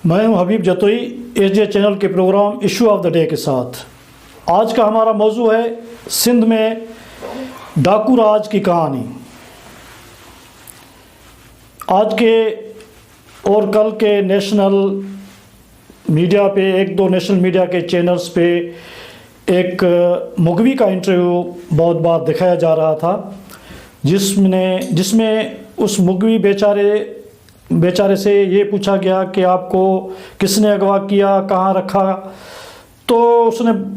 मैं हूं Habib Jatoi, SJ channel के program issue of the day के साथ। आज का हमारा मौजू है सिंध में डाकू राज की कहानी। आज के और कल के नेशनल मीडिया पे, एक दो नेशनल मीडिया के चैनल्स पे एक मुगवी का इंटरव्यू बहुत बार दिखाया जा रहा था, जिसमें उस मुगवी बेचारे से ये पूछा गया कि आपको किसने अगवा किया, कहाँ रखा। तो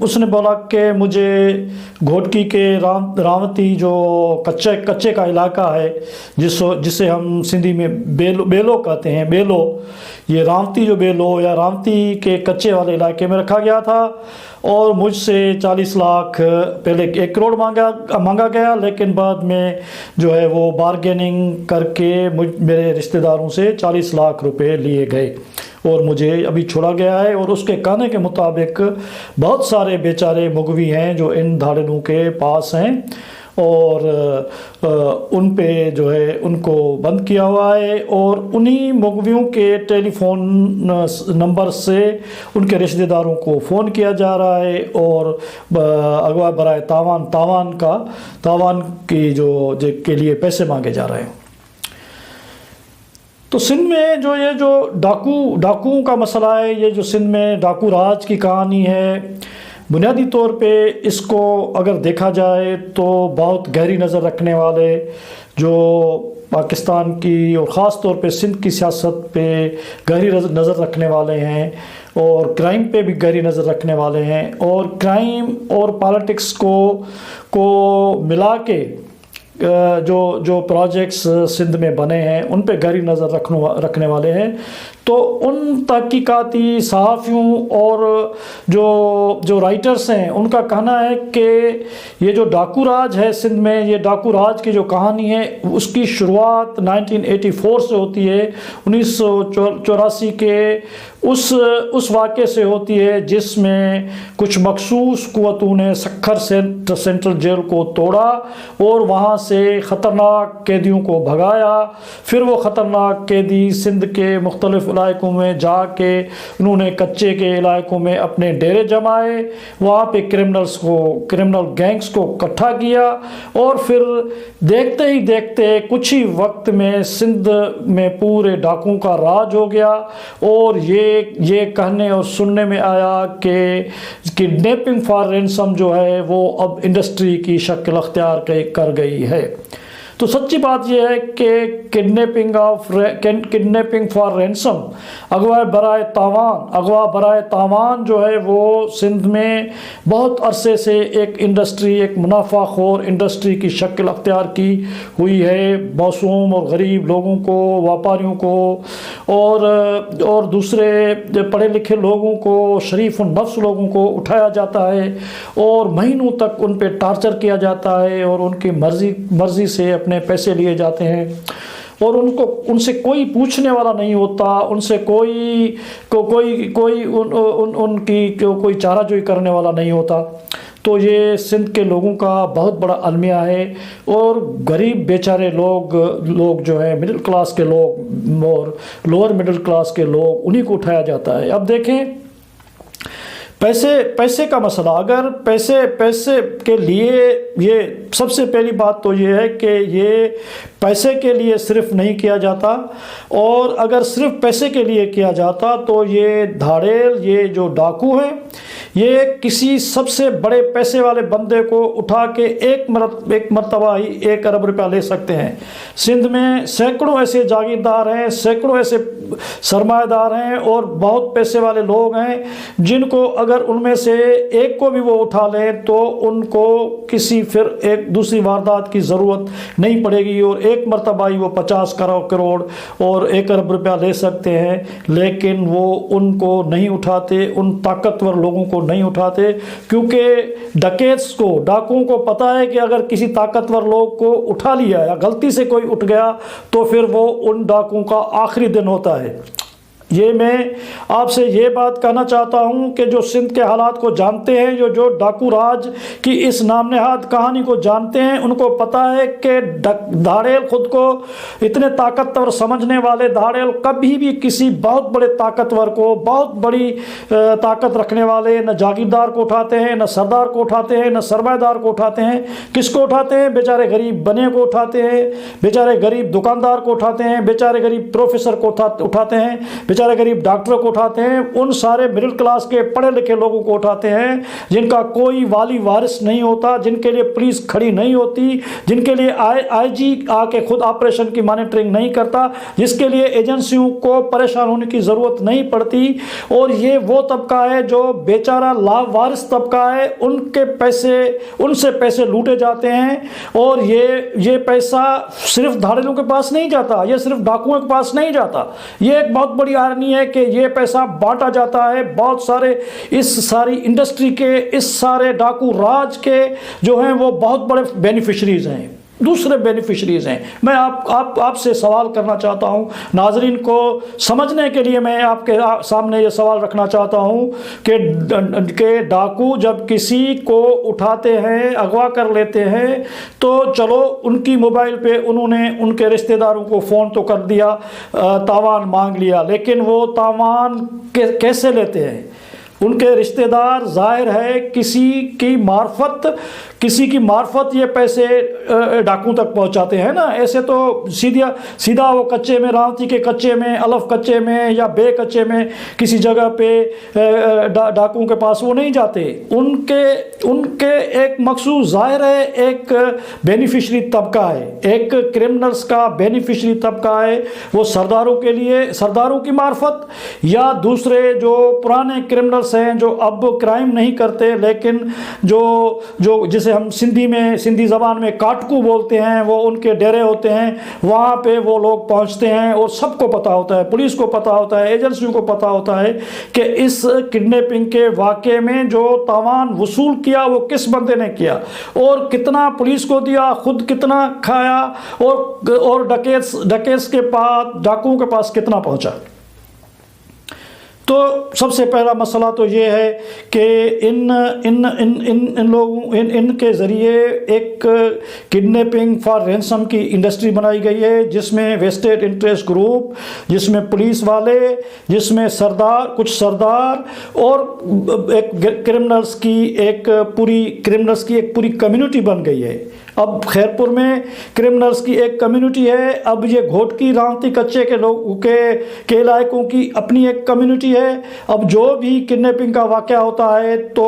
उसने बोला कि मुझे घोटकी के रावती जो कच्चे का इलाका है, जिसे हम सिंधी में बेलो कहते हैं, बेलो, ये रावती जो बेलो या रावती के कच्चे वाले इलाके में रखा गया था। और मुझसे 40 लाख, पहले 1 करोड़ मांगा गया, लेकिन बाद में जो है वो बार्गेनिंग करके मेरे रिश्तेदारों से 40 लाख रुपए लिए गए और मुझे अभी छोड़ा गया है। और उसके कहने के मुताबिक बहुत सारे बेचारे मुगवी हैं जो इन धाड़ियों के पास हैं और उन पे जो है उनको बंद किया हुआ है। और उन्हीं मुगवियों के टेलीफोन नंबर से उनके रिश्तेदारों को फ़ोन किया जा रहा है और अगवा बराए तावान की जो के लिए पैसे मांगे जा रहे हैं। तो सिंध में ये जो डाकुओं का मसला है, ये जो सिंध में डाकू राज की कहानी है, बुनियादी तौर पे इसको अगर देखा जाए तो बहुत गहरी नज़र रखने वाले, जो पाकिस्तान की और ख़ास तौर पे सिंध की सियासत पे गहरी नज़र रखने वाले हैं और क्राइम पे भी गहरी नज़र रखने वाले हैं, और क्राइम और पॉलिटिक्स को मिला के जो प्रोजेक्ट्स सिंध में बने हैं उन पे गहरी नज़र रखने वाले हैं। तो उन तहकीकाती सहाफ़ियों और जो राइटर्स हैं उनका कहना है कि ये जो डाकू राज है सिंध में, ये डाकू राज की जो कहानी है उसकी शुरुआत 1984 से होती है, 1984 के उस वाक़े से होती है जिसमें कुछ मखसूस कुव्वतों ने सक्खर सेंट्रल जेल को तोड़ा और वहाँ से ख़तरनाक कैदियों को भगाया। फिर वो ख़तरनाक कैदी सिंध के मुख्तलिफ़ इलाकों में जाके उन्होंने कच्चे के इलाकों में अपने डेरे जमाए, वहाँ पे क्रिमिनल गैंग्स को इकट्ठा किया और फिर देखते ही देखते कुछ ही वक्त में सिंध में पूरे डाकुओं का राज हो गया। और ये कहने और सुनने में आया कि किडनैपिंग फॉर रैंसम जो है वो अब इंडस्ट्री की शक्ल अख्तियार कर गई है। तो सच्ची बात यह है कि किडनैपिंग फॉर रैंसम, अगवा बराए तावान जो है वो सिंध में बहुत अरसे से एक इंडस्ट्री, एक मुनाफाखोर इंडस्ट्री की शक्ल अख्तियार की हुई है। मासूम और गरीब लोगों को, व्यापारियों को और दूसरे पढ़े लिखे लोगों को, शरीफ नफ्स लोगों को उठाया जाता है और महीनों तक उन पर टार्चर किया जाता है और उनकी मर्जी से अपने पैसे लिए जाते हैं और उनसे कोई पूछने वाला नहीं होता, उनसे कोई चाराजोई करने वाला नहीं होता। तो ये सिंध के लोगों का बहुत बड़ा अलमिया है और गरीब बेचारे लोग जो है मिडिल क्लास के लोग और लोअर मिडिल क्लास के लोग, उन्हीं को उठाया जाता है। अब देखें पैसे का मसला, अगर पैसे के लिए, ये सबसे पहली बात तो ये है कि ये पैसे के लिए सिर्फ नहीं किया जाता, और अगर सिर्फ पैसे के लिए किया जाता तो ये धाड़ेल, ये जो डाकू हैं, ये किसी सबसे बड़े पैसे वाले बंदे को उठा के एक मरतबा ही 1 अरब रुपया ले सकते हैं। सिंध में सैकड़ों ऐसे जागीरदार हैं, सैकड़ों ऐसे सरमाएदार हैं और बहुत पैसे वाले लोग हैं जिनको अगर उनमें से एक को भी वो उठा लें तो उनको किसी फिर एक दूसरी वारदात की ज़रूरत नहीं पड़ेगी और एक मरतबा ही वो 50 करोड़ और 1 अरब रुपया ले सकते हैं। लेकिन वो उनको नहीं उठाते, उन ताकतवर लोगों को नहीं उठाते, क्योंकि डकैत्स को, डाकुओं को पता है कि अगर किसी ताकतवर लोग को उठा लिया या गलती से कोई उठ गया तो फिर वो उन डाकुओं का आखिरी दिन होता है। ये मैं आपसे ये बात कहना चाहता हूँ कि जो सिंध के हालात को जानते हैं, जो डाकू राज की इस नामनहाद कहानी को जानते हैं, उनको पता है कि धाड़ेल खुद को इतने ताकतवर समझने वाले धाड़ेल कभी भी किसी बहुत बड़े ताकतवर को, बहुत बड़ी ताकत रखने वाले, न जागीरदार को उठाते हैं, न सरदार को उठाते हैं, न सरमाएदार को उठाते हैं। किसको उठाते हैं? बेचारे गरीब बने को उठाते हैं, बेचारे गरीब दुकानदार को उठाते हैं, बेचारे गरीब प्रोफेसर को उठाते हैं, बेचारे गरीब डॉक्टरों को उठाते हैं, उन सारे मिडिल क्लास के पढ़े लिखे लोगों को उठाते हैं जिनका कोई वाली वारिस नहीं होता, जिनके लिए पुलिस खड़ी नहीं होती, जिनके लिए आईजी आके खुद ऑपरेशन की मॉनिटरिंग नहीं करता, जिसके लिए एजेंसियों को परेशान होने की ज़रूरत नहीं पड़ती। और ये वो तबका है जो बेचारा लावारिस तबका है, उनसे पैसे लूटे जाते हैं। और ये पैसा सिर्फ धाड़ेलों के पास नहीं जाता, ये सिर्फ डाकुओं के पास नहीं जाता। ये एक बहुत बड़ी आयरनी है कि ये पैसा बांटा जाता है बहुत सारे, इस सारी इंडस्ट्री के, इस सारे डाकू राज के जो हैं वो बहुत बड़े बेनिफिशरीज हैं, दूसरे बेनिफिशरीज हैं। मैं आपसे सवाल करना चाहता हूं, नाजरीन को समझने के लिए मैं आपके सामने ये सवाल रखना चाहता हूं कि डाकू जब किसी को उठाते हैं, अगवा कर लेते हैं, तो चलो उनकी मोबाइल पे उन्होंने उनके रिश्तेदारों को फ़ोन तो कर दिया, तावान मांग लिया, लेकिन वो तावान कैसे लेते हैं? उनके रिश्तेदार जाहिर है किसी की मार्फत ये पैसे डाकू तक पहुंचाते हैं ना। ऐसे तो सीधा वो कच्चे में, रावती के कच्चे में, अलफ कच्चे में या बे कच्चे में किसी जगह पे डाकुओं के पास वो नहीं जाते। उनके एक मकसूद जाहिर है, एक बेनिफिशरी तबका है, एक क्रिमिनल्स का बेनिफिशरी तबका है। वो सरदारों के लिए, सरदारों की मार्फत, या दूसरे जो पुराने क्रिमिनल्स हैं जो अब क्राइम नहीं करते, लेकिन जो जिसे हम सिंधी ज़बान में काटकू बोलते हैं, वो उनके डेरे होते हैं, वहाँ पे वो लोग पहुँचते हैं और सबको पता होता है, पुलिस को पता होता है, एजेंसियों को पता होता है कि इस किडनैपिंग के वाक़े में जो तावान वसूल किया वो किस बंदे ने किया और कितना पुलिस को दिया, खुद कितना खाया, और डकैत के पास, डाकुओं के पास कितना पहुँचा। तो सबसे पहला मसला तो ये है कि इनके ज़रिए एक किडनैपिंग फॉर रैंसम की इंडस्ट्री बनाई गई है, जिसमें वेस्टेड इंटरेस्ट ग्रुप, जिसमें पुलिस वाले, जिसमें कुछ सरदार और एक क्रिमिनल्स की एक पूरी कम्युनिटी बन गई है। अब खैरपुर में क्रिमिनल्स की एक कम्युनिटी है, अब ये घोटकी, रावती, कच्चे के लोगों के इलाकों की अपनी एक कम्युनिटी है। अब जो भी किडनैपिंग का वाक़या होता है तो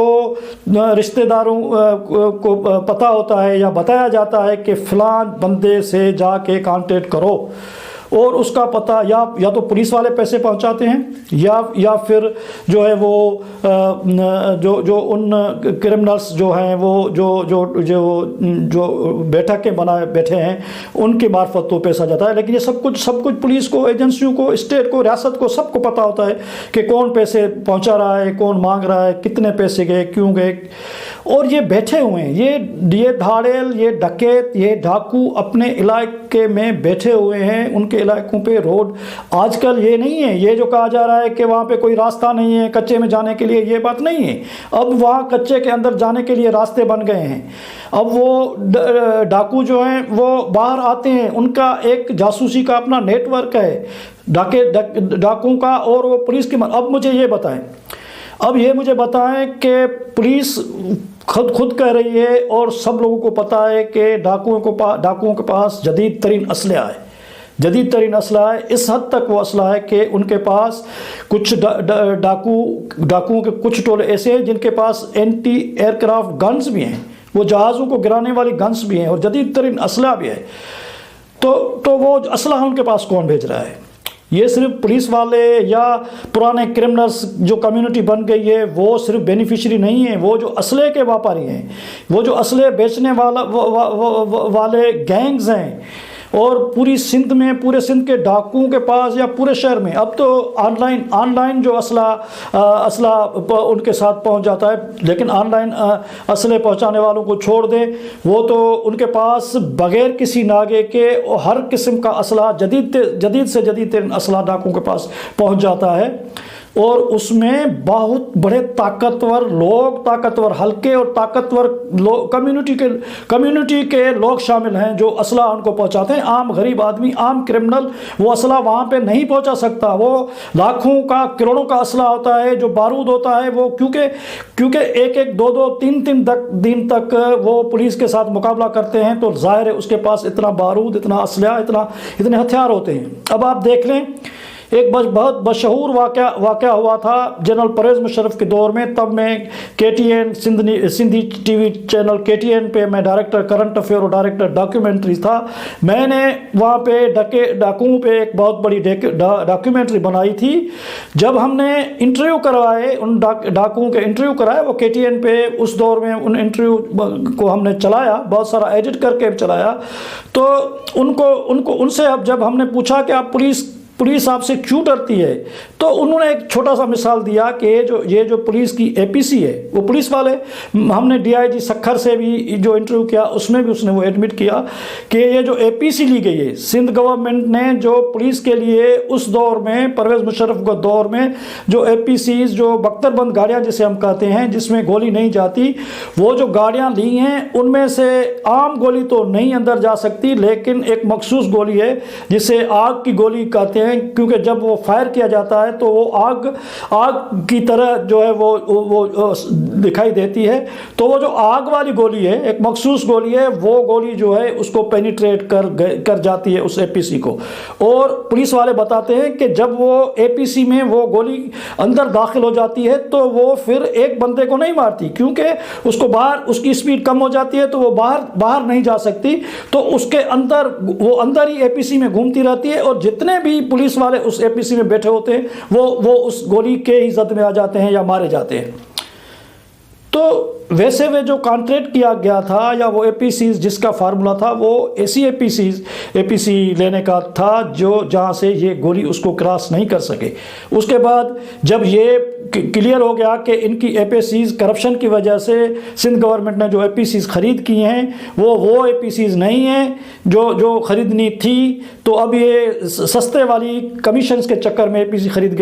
रिश्तेदारों को पता होता है या बताया जाता है कि फ़लाँ बंदे से जाके कांटेक्ट करो, और उसका पता या तो पुलिस वाले पैसे पहुंचाते हैं या फिर जो है वो जो उन क्रिमिनल्स जो हैं वो जो बैठक के बनाए बैठे हैं उनके मार्फत तो पैसा जाता है। लेकिन ये सब कुछ पुलिस को, एजेंसियों को, स्टेट को, रियासत को, सबको पता होता है कि कौन पैसे पहुंचा रहा है, कौन मांग रहा है, कितने पैसे गए, क्यों गए। और ये बैठे हुए हैं, ये धाड़ेल, ये डकैत, ये डाकू अपने इलाके में बैठे हुए हैं, उनके इलाकों पे रोड। आजकल ये नहीं है, ये जो कहा जा रहा है कि वहाँ पे कोई रास्ता नहीं है कच्चे में जाने के लिए, ये बात नहीं है। अब वहाँ कच्चे के अंदर जाने के लिए रास्ते बन गए हैं। अब वो डाकू जो हैं वो बाहर आते हैं, उनका एक जासूसी का अपना नेटवर्क है डाकुओं का, और वो पुलिस की। अब मुझे ये बताएं कि पुलिस खुद कह रही है और सब लोगों को पता है कि डाकुओं के पास जदीद तरीन असला है। इस हद तक वो असला है कि उनके पास कुछ डाकुओं के कुछ टोले ऐसे हैं जिनके पास एंटी एयरक्राफ्ट गन्स भी हैं, वो जहाज़ों को गिराने वाली गन्स भी हैं और जदीद तरीन असला भी है। तो वो असला उनके पास कौन भेज रहा है? ये सिर्फ पुलिस वाले या पुराने क्रिमिनल्स जो कम्युनिटी बन गई है वो सिर्फ बेनिफिशियरी नहीं है, वो जो असले के व्यापारी हैं, वो जो असले बेचने वाले गैंग्स हैं, और पूरी सिंध में, पूरे सिंध के डाकुओं के पास या पूरे शहर में अब तो ऑनलाइन जो असला उनके साथ पहुंच जाता है। लेकिन ऑनलाइन असले पहुंचाने वालों को छोड़ दें, वो तो उनके पास बगैर किसी नागे के हर किस्म का असला, जदीद से जदीद असला डाकुओं के पास पहुंच जाता है। और उसमें बहुत बड़े ताकतवर लोग, ताकतवर हल्के और ताकतवर लोग, कम्युनिटी के लोग शामिल हैं जो असला उनको पहुंचाते हैं। आम गरीब आदमी, आम क्रिमिनल वो असला वहाँ पे नहीं पहुंचा सकता। वो लाखों का, करोड़ों का असला होता है, जो बारूद होता है वो, क्योंकि एक दो तीन दिन तक वो पुलिस के साथ मुकाबला करते हैं, तो जाहिर है उसके पास इतना बारूद, इतना असला, इतने हथियार होते हैं। अब आप देख लें, एक बहुत मशहूर वाक़या हुआ था जनरल परवेज़ मुशर्रफ के दौर में। तब मैं KTN Sindhi TV channel KTN पे मैं डायरेक्टर करंट अफेयर और डायरेक्टर डॉक्यूमेंट्री था। मैंने वहाँ पे डाकुओं पे एक बहुत बड़ी डॉक्यूमेंट्री बनाई थी। जब हमने इंटरव्यू करवाए, उन डाकुओं के इंटरव्यू कराए, वो KTN पे उस दौर में उन इंटरव्यू को हमने चलाया, बहुत सारा एडिट करके चलाया। तो उनसे अब जब हमने पूछा कि आप पुलिस आपसे क्यों डरती है, तो उन्होंने एक छोटा सा मिसाल दिया कि ये जो पुलिस की APC है, वो पुलिस वाले, हमने DIG सखर से भी जो इंटरव्यू किया उसमें भी उसने वो एडमिट किया कि ये जो APC ली गई है, सिंध गवर्नमेंट ने जो पुलिस के लिए उस दौर में, परवेज़ मुशर्रफ के दौर में जो APCs, जो बख्तरबंद गाड़ियाँ जिसे हम कहते हैं, जिसमें गोली नहीं जाती, वो जो गाड़ियाँ ली हैं उनमें से आम गोली तो नहीं अंदर जा सकती, लेकिन एक मखसूस गोली है जिसे आग की गोली कहते हैं, क्योंकि जब वो फायर किया जाता है तो वो आग की तरह जो है वो दिखाई देती है। तो वो जो आग वाली गोली है, एक मखसूस गोली है, वो गोली जो है उसको पेनिट्रेट कर जाती है उस APC को। और पुलिस वाले बताते हैं कि जब वो APC में वो गोली अंदर दाखिल हो जाती है तो वो फिर एक बंदे को नहीं मारती, क्योंकि उसको बाहर, उसकी स्पीड कम हो जाती है तो वो बाहर नहीं जा सकती, तो उसके अंदर, वो अंदर ही APC में घूमती रहती है। और जितने भी पुलिस वाले उस APC में बैठे होते हैं वो उस गोली के ही जद में आ जाते हैं या मारे जाते हैं। तो वैसे वे जो कॉन्ट्रैक्ट किया गया था या वो APCs जिसका फार्मूला था, वो ऐसी APC लेने का था जो जहाँ से ये गोली उसको क्रॉस नहीं कर सके। उसके बाद जब ये क्लियर हो गया कि इनकी APCs करप्शन की वजह से सिंध गवर्नमेंट ने जो APCs खरीद की हैं वो APCs नहीं हैं जो खरीदनी थी, तो अब ये सस्ते वाली कमीशंस के चक्कर में APC खरीद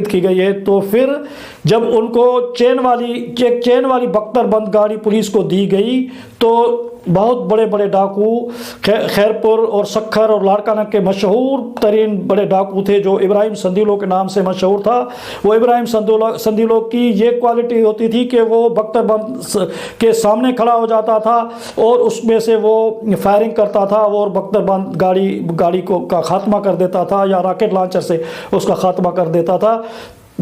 की गई है। तो फिर जब उनको चेन वाली बख्तरबंद गाड़ी पुलिस को दी गई, तो बहुत बड़े बड़े डाकू खैरपुर और सखर और लाड़काना के मशहूर तरीन बड़े डाकू थे जो इब्राहिम संदीलो के नाम से मशहूर था। वो इब्राहिम संदीलो की ये क्वालिटी होती थी कि वो बख्तरबंद के सामने खड़ा हो जाता था और उसमें से वो फायरिंग करता था और बख्तरबंद गाड़ी का खात्मा कर देता था या रॉकेट लॉन्चर से उसका खात्मा कर देता था।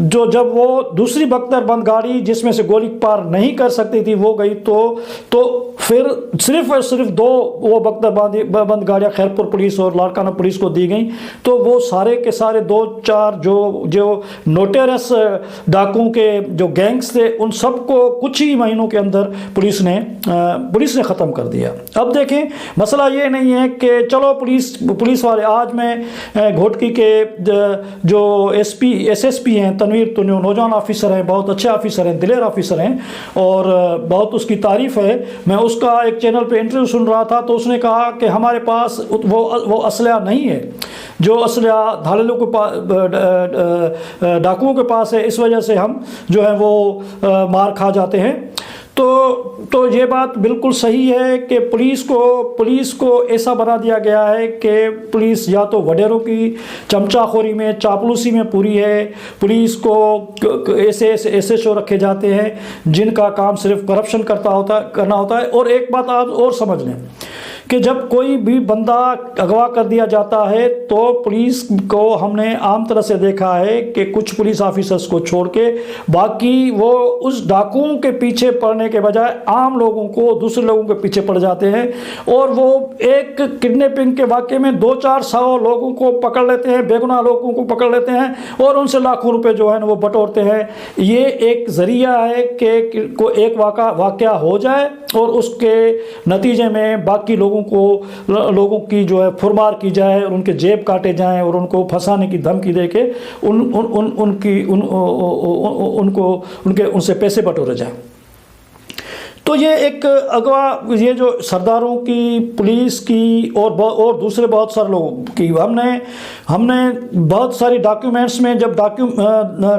जब वो दूसरी बख्तरबंद गाड़ी जिसमें से गोली पार नहीं कर सकती थी वो गई, तो फिर सिर्फ और सिर्फ 2 वो बख्तरबंद गाड़ियाँ खैरपुर पुलिस और लाड़काना पुलिस को दी गई। तो वो सारे के सारे 2-4 जो नोटेरस डाकुओं के जो गैंग्स थे, उन सबको कुछ ही महीनों के अंदर पुलिस ने ख़त्म कर दिया। अब देखें, मसला ये नहीं है कि चलो पुलिस वाले, आज मैं घोटकी के जो SSP हैं तनवीर तुन्यो, नौजवान ऑफिसर हैं, बहुत अच्छे ऑफिसर हैं, दिलेर ऑफिसर हैं और बहुत उसकी तारीफ़ है। मैं उसका एक चैनल पे इंटरव्यू सुन रहा था तो उसने कहा कि हमारे पास वो असला नहीं है जो असला धाड़ेलों के पास, डाकुओं के पास है, इस वजह से हम जो है वो मार खा जाते हैं। तो ये बात बिल्कुल सही है कि पुलिस को ऐसा बना दिया गया है कि पुलिस या तो वडेरों की चमचाखोरी में, चापलूसी में पूरी है। पुलिस को ऐसे शो रखे जाते हैं जिनका काम सिर्फ करप्शन करना होता है। और एक बात आप और समझ लें कि जब कोई भी बंदा अगवा कर दिया जाता है तो पुलिस को हमने आम तरह से देखा है कि कुछ पुलिस ऑफिसर्स को छोड़ के बाकी वो उस डाकुओं के पीछे पड़ने के बजाय आम लोगों को, दूसरे लोगों के पीछे पड़ जाते हैं और वो एक किडनैपिंग के वाक़े में 200-400 लोगों को पकड़ लेते हैं, बेगुनाह लोगों को पकड़ लेते हैं और उनसे लाखों रुपए जो है ना वो बटोरते हैं। ये एक ज़रिया है कि को एक वाक़या हो जाए और उसके नतीजे में बाकी लोगों लोगों की जो है फुरमार की जाए और उनके जेब काटे जाएं और उनको फंसाने की धमकी दे के उनसे पैसे बटोरे जाएं। तो ये एक अगवा, ये जो सरदारों की, पुलिस की और दूसरे बहुत सारे लोगों की, हमने बहुत सारी डॉक्यूमेंट्स में जब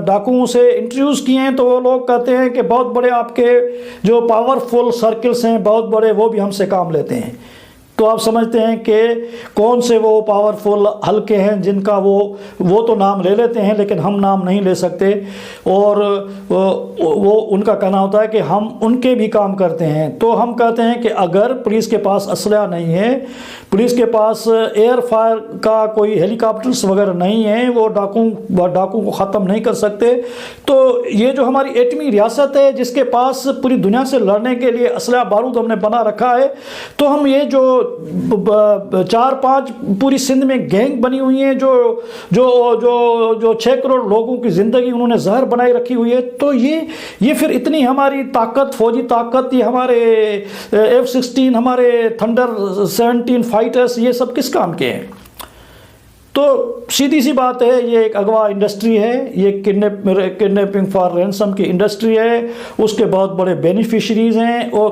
डाकुओं से इंटरव्यूज़ किए हैं तो वो लोग कहते हैं कि बहुत बड़े आपके जो पावरफुल सर्किल्स हैं बहुत बड़े, वो भी हमसे काम लेते हैं। तो आप समझते हैं कि कौन से वो पावरफुल हल्के हैं जिनका वो तो नाम ले लेते हैं लेकिन हम नाम नहीं ले सकते, और वो उनका कहना होता है कि हम उनके भी काम करते हैं। तो हम कहते हैं कि अगर पुलिस के पास असलहा नहीं है, पुलिस के पास एयर फायर का कोई हेलीकॉप्टर्स वगैरह नहीं है, वो डाकू को ख़त्म नहीं कर सकते, तो ये जो हमारी एटमी रियासत है जिसके पास पूरी दुनिया से लड़ने के लिए असलहा बारूद हमने बना रखा है, तो हम ये जो 4-5 पूरी सिंध में गैंग बनी हुई है जो 6 करोड़ लोगों की ज़िंदगी उन्होंने जहर बनाई रखी हुई है, तो ये फिर इतनी हमारी ताकत, फौजी ताकत, ये हमारे F-16, हमारे थंडर 17 फाइटर्स, ये सब किस काम के हैं? तो सीधी सी बात है, ये एक अगवा इंडस्ट्री है, ये किडनैपिंग फॉर रैंसम की इंडस्ट्री है, उसके बहुत बड़े बेनिफिशरीज हैं और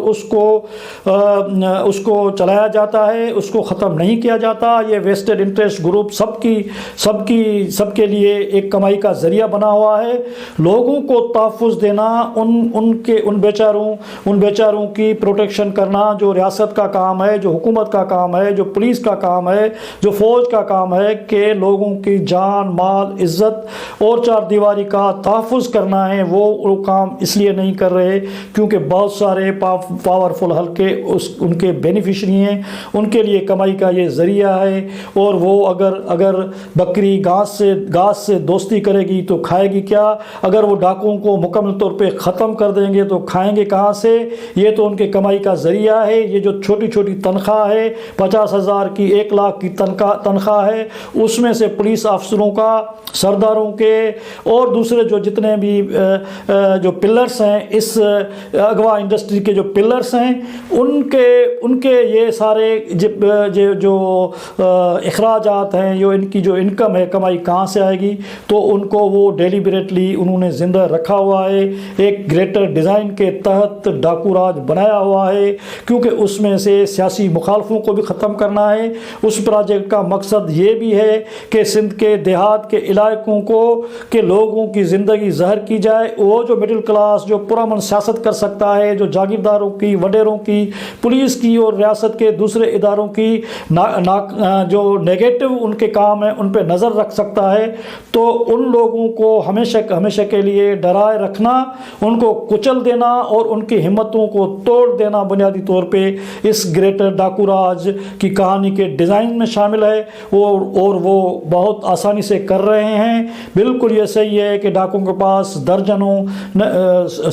उसको चलाया जाता है, उसको ख़त्म नहीं किया जाता। ये वेस्टेड इंटरेस्ट ग्रुप सबके लिए एक कमाई का ज़रिया बना हुआ है। लोगों को तहफ़्फ़ुज़ देना, उन बेचारों की प्रोटेक्शन करना जो रियासत का काम है, जो हुकूमत का काम है, जो पुलिस का काम है, जो फ़ौज का काम है, के लोगों की जान, माल, इज़्ज़त और चार दीवारी का तहफ़्फ़ुज़ करना है, वो काम इसलिए नहीं कर रहे क्योंकि बहुत सारे पावरफुल हल्के उनके बेनिफिशरी हैं, उनके लिए कमाई का ये ज़रिया है। और वो अगर बकरी घास से दोस्ती करेगी तो खाएगी क्या? अगर वो डाकुओं को मुकम्मल तौर पे ख़त्म कर देंगे तो खाएंगे कहाँ से? ये तो उनके कमाई का ज़रिया है। ये जो छोटी छोटी तनख्वाह है, 50,000 की, 1 लाख की तनख्वाह है, उसमें से पुलिस अफसरों का, सरदारों के और दूसरे जो जितने भी जो पिलर्स हैं, इस अगवा इंडस्ट्री के जो पिलर्स हैं, उनके ये सारे जो अखराजात हैं, इनकी जो इनकम है, कमाई कहाँ से आएगी? तो उनको वो डेलिबरेटली उन्होंने ज़िंदा रखा हुआ है, एक ग्रेटर डिज़ाइन के तहत डाकू राज बनाया हुआ है, क्योंकि उसमें से सियासी मुखालफों को भी ख़त्म करना है। उस प्रोजेक्ट का मकसद ये भी है कि सिंध के देहात के इलाकों के लोगों की ज़िंदगी जहर की जाए। वो जो मिडिल क्लास, जो पुरअमन सियासत कर सकता है, जो जागीरदारों की, वडेरों की, पुलिस की और रियासत के दूसरे इदारों की जो नेगेटिव उनके काम है उन पर नज़र रख सकता है, तो उन लोगों को हमेशा के लिए डराए रखना, उनको कुचल देना और उनकी हिम्मतों को तोड़ देना बुनियादी तौर पे इस ग्रेटर डाकू राज की कहानी के डिज़ाइन में शामिल है। और वो बहुत आसानी से कर रहे हैं। बिल्कुल ये सही है कि डाकुओं के पास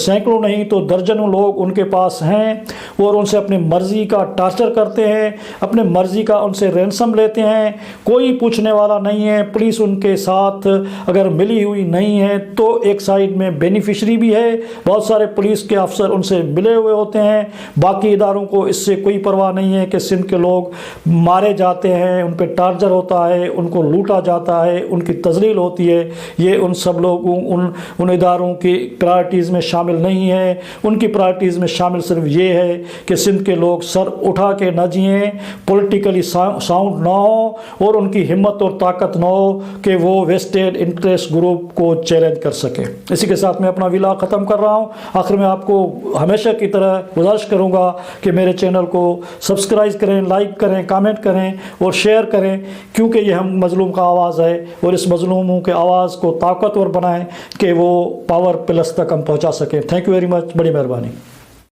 सैकड़ों नहीं तो दर्जनों लोग उनके पास हैं और उनसे अपनी मर्ज़ी का टार्चर करते हैं, अपने मर्ज़ी का उनसे रैंसम लेते हैं। कोई पूछने वाला नहीं है। पुलिस उनके साथ अगर मिली हुई नहीं है तो एक साइड में बेनिफिशरी भी है, बहुत सारे पुलिस के अफसर उनसे मिले हुए होते हैं। बाकी इदारों को इससे कोई परवाह नहीं है कि सिंध के लोग मारे जाते हैं, उन पर टार्चर होता है, उनको लूटा जाता है, उनकी तजलील होती है। ये उन सब लोगों उन इदारों की प्रायोरिटीज़ में शामिल नहीं है। उनकी प्रायोरिटीज़ में शामिल सिर्फ ये है कि सिंध के लोग सर उठा के न जिएँ, पॉलिटिकली साउंड ना हो और उनकी हिम्मत और ताकत ना हो कि वो वेस्टेड इंटरेस्ट ग्रुप को चैलेंज कर सके। इसी के साथ मैं अपना विला ख़त्म कर रहा हूँ। आखिर में आपको हमेशा की तरह गुजारिश करूँगा कि मेरे चैनल को सब्सक्राइब करें, लाइक करें, कमेंट करें और शेयर करें, क्योंकि ये हम मजलूम का आवाज़ है और इस मजलूमों के आवाज़ को ताकतवर बनाएं कि वो पावर प्लस तक हम पहुँचा सकें। थैंक यू वेरी मच, बड़ी मेहरबानी।